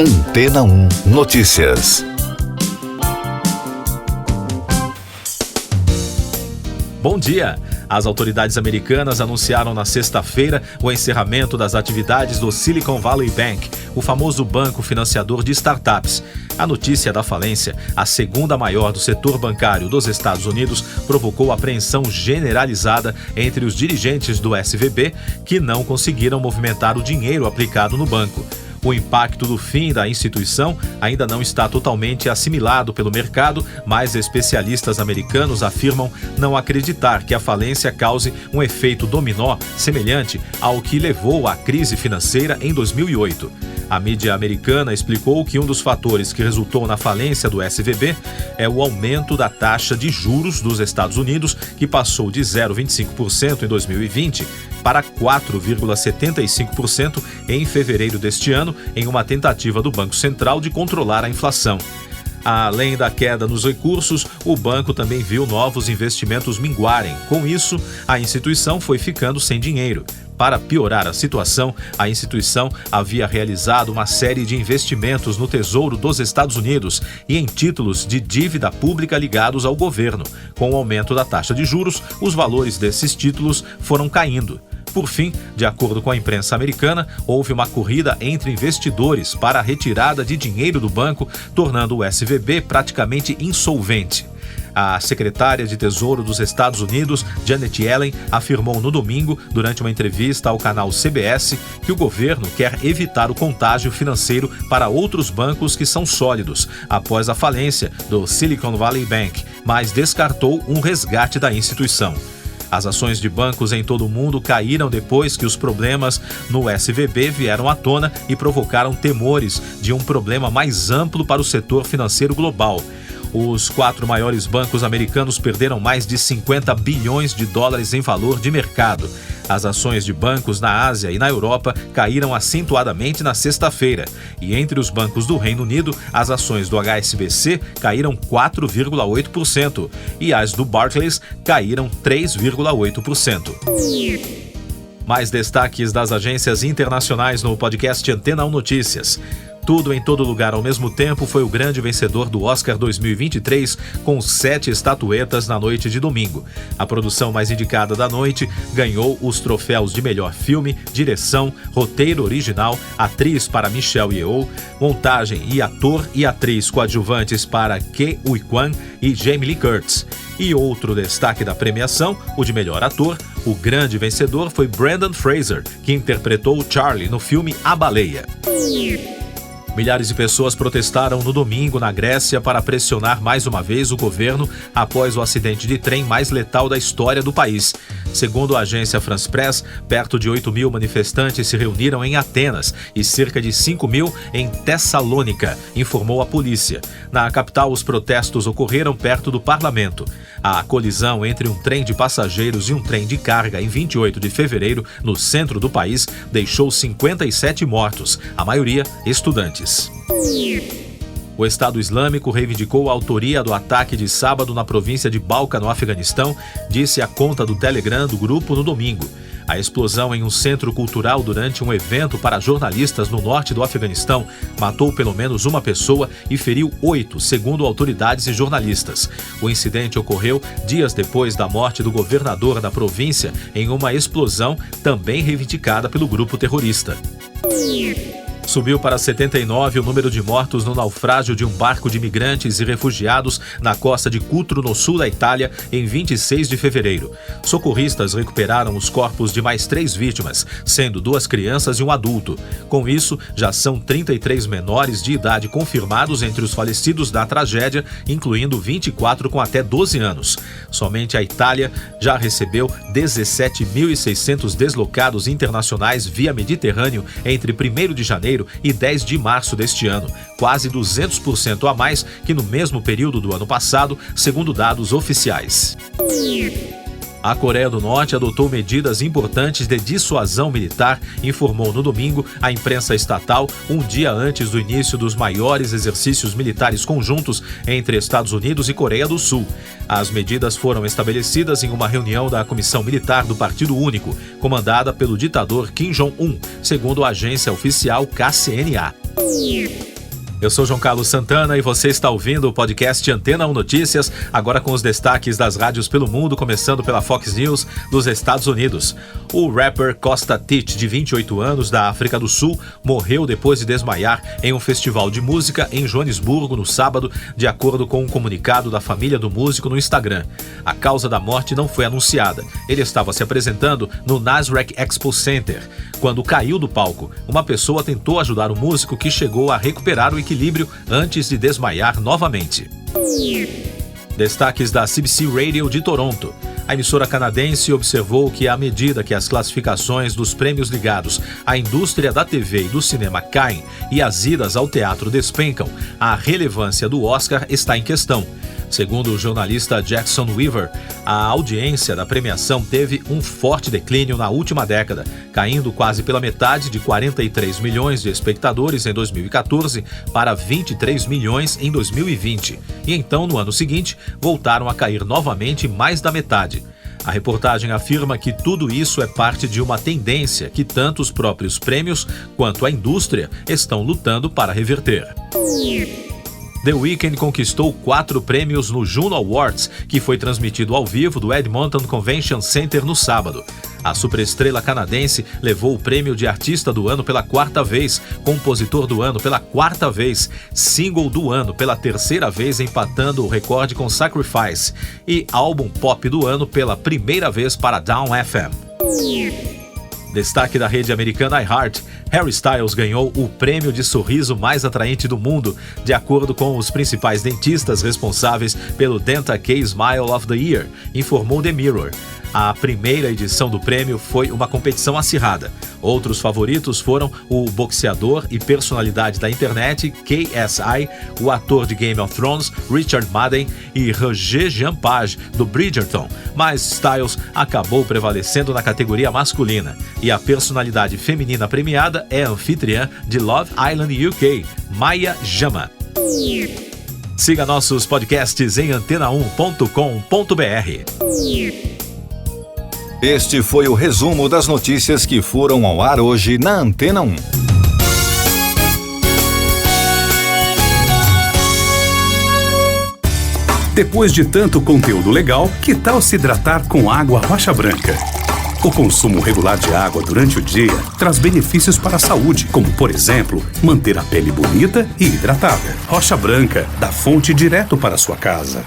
Antena 1 Notícias. Bom dia! As autoridades americanas anunciaram na sexta-feira o encerramento das atividades do Silicon Valley Bank, o famoso banco financiador de startups. A notícia da falência, a segunda maior do setor bancário dos Estados Unidos, provocou apreensão generalizada entre os dirigentes do SVB, que não conseguiram movimentar o dinheiro aplicado no banco. O impacto do fim da instituição ainda não está totalmente assimilado pelo mercado, mas especialistas americanos afirmam não acreditar que a falência cause um efeito dominó semelhante ao que levou à crise financeira em 2008. A mídia americana explicou que um dos fatores que resultou na falência do SVB é o aumento da taxa de juros dos Estados Unidos, que passou de 0,25% em 2020 para 4,75% em fevereiro deste ano, em uma tentativa do Banco Central de controlar a inflação. Além da queda nos recursos, o banco também viu novos investimentos minguarem. Com isso, a instituição foi ficando sem dinheiro. Para piorar a situação, a instituição havia realizado uma série de investimentos no Tesouro dos Estados Unidos e em títulos de dívida pública ligados ao governo. Com o aumento da taxa de juros, os valores desses títulos foram caindo. Por fim, de acordo com a imprensa americana, houve uma corrida entre investidores para a retirada de dinheiro do banco, tornando o SVB praticamente insolvente. A secretária de Tesouro dos Estados Unidos, Janet Yellen, afirmou no domingo, durante uma entrevista ao canal CBS, que o governo quer evitar o contágio financeiro para outros bancos que são sólidos, após a falência do Silicon Valley Bank, mas descartou um resgate da instituição. As ações de bancos em todo o mundo caíram depois que os problemas no SVB vieram à tona e provocaram temores de um problema mais amplo para o setor financeiro global. Os 4 maiores bancos americanos perderam mais de 50 bilhões de dólares em valor de mercado. As ações de bancos na Ásia e na Europa caíram acentuadamente na sexta-feira. E entre os bancos do Reino Unido, as ações do HSBC caíram 4,8% e as do Barclays caíram 3,8%. Mais destaques das agências internacionais no podcast Antena 1 Notícias. Tudo em todo lugar ao mesmo tempo foi o grande vencedor do Oscar 2023, com 7 estatuetas na noite de domingo. A produção mais indicada da noite ganhou os troféus de melhor filme, direção, roteiro original, atriz para Michelle Yeoh, montagem e ator e atriz coadjuvantes para Ke Huy Quan e Jamie Lee Curtis. E outro destaque da premiação, o de melhor ator, o grande vencedor foi Brendan Fraser, que interpretou Charlie no filme A Baleia. Milhares de pessoas protestaram no domingo na Grécia para pressionar mais uma vez o governo após o acidente de trem mais letal da história do país. Segundo a agência France Press, perto de 8.000 manifestantes se reuniram em Atenas e cerca de 5.000 em Tessalônica, informou a polícia. Na capital, os protestos ocorreram perto do parlamento. A colisão entre um trem de passageiros e um trem de carga em 28 de fevereiro, no centro do país, deixou 57 mortos, a maioria estudantes. O Estado Islâmico reivindicou a autoria do ataque de sábado na província de Balkh, no Afeganistão, disse a conta do Telegram do grupo no domingo. A explosão em um centro cultural durante um evento para jornalistas no norte do Afeganistão matou pelo menos uma pessoa e feriu 8, segundo autoridades e jornalistas. O incidente ocorreu dias depois da morte do governador da província em uma explosão também reivindicada pelo grupo terrorista. Subiu para 79 o número de mortos no naufrágio de um barco de imigrantes e refugiados na costa de Cutro, no sul da Itália, em 26 de fevereiro. Socorristas recuperaram os corpos de mais 3 vítimas, sendo 2 crianças e um adulto. Com isso, já são 33 menores de idade confirmados entre os falecidos da tragédia, incluindo 24 com até 12 anos. Somente a Itália já recebeu 17.600 deslocados internacionais via Mediterrâneo entre 1º de janeiro e 10 de março deste ano, quase 200% a mais que no mesmo período do ano passado, segundo dados oficiais. A Coreia do Norte adotou medidas importantes de dissuasão militar, informou no domingo a imprensa estatal, um dia antes do início dos maiores exercícios militares conjuntos entre Estados Unidos e Coreia do Sul. As medidas foram estabelecidas em uma reunião da Comissão Militar do Partido Único, comandada pelo ditador Kim Jong-un, segundo a agência oficial KCNA. Eu sou João Carlos Santana e você está ouvindo o podcast Antena 1 Notícias, agora com os destaques das rádios pelo mundo, começando pela Fox News dos Estados Unidos. O rapper Costa Titch, de 28 anos, da África do Sul, morreu depois de desmaiar em um festival de música em Joanesburgo no sábado, de acordo com um comunicado da família do músico no Instagram. A causa da morte não foi anunciada. Ele estava se apresentando no Nasrec Expo Center. Quando caiu do palco, uma pessoa tentou ajudar o músico, que chegou a recuperar o equilíbrio antes de desmaiar novamente. Destaques da CBC Radio de Toronto. A emissora canadense observou que, à medida que as classificações dos prêmios ligados à indústria da TV e do cinema caem e as idas ao teatro despencam, a relevância do Oscar está em questão. Segundo o jornalista Jackson Weaver, a audiência da premiação teve um forte declínio na última década, caindo quase pela metade, de 43 milhões de espectadores em 2014 para 23 milhões em 2020. E então, no ano seguinte, voltaram a cair novamente mais da metade. A reportagem afirma que tudo isso é parte de uma tendência que tanto os próprios prêmios quanto a indústria estão lutando para reverter. The Weeknd conquistou 4 prêmios no Juno Awards, que foi transmitido ao vivo do Edmonton Convention Center no sábado. A superestrela canadense levou o prêmio de Artista do Ano pela 4ª vez, Compositor do Ano pela 4ª vez, Single do Ano pela 3ª vez, empatando o recorde com Sacrifice, e Álbum Pop do Ano pela 1ª vez para Down FM. Destaque da rede americana iHeart, Harry Styles ganhou o prêmio de sorriso mais atraente do mundo, de acordo com os principais dentistas responsáveis pelo Dentacare Smile of the Year, informou The Mirror. A primeira edição do prêmio foi uma competição acirrada. Outros favoritos foram o boxeador e personalidade da internet KSI, o ator de Game of Thrones Richard Madden e Roger Jean Page, do Bridgerton, mas Styles acabou prevalecendo na categoria masculina. E a personalidade feminina premiada é a anfitriã de Love Island UK, Maya Jama. Siga nossos podcasts em antena1.com.br. Este foi o resumo das notícias que foram ao ar hoje na Antena 1. Depois de tanto conteúdo legal, que tal se hidratar com água Rocha Branca? O consumo regular de água durante o dia traz benefícios para a saúde, como, por exemplo, manter a pele bonita e hidratada. Rocha Branca, da fonte direto para a sua casa.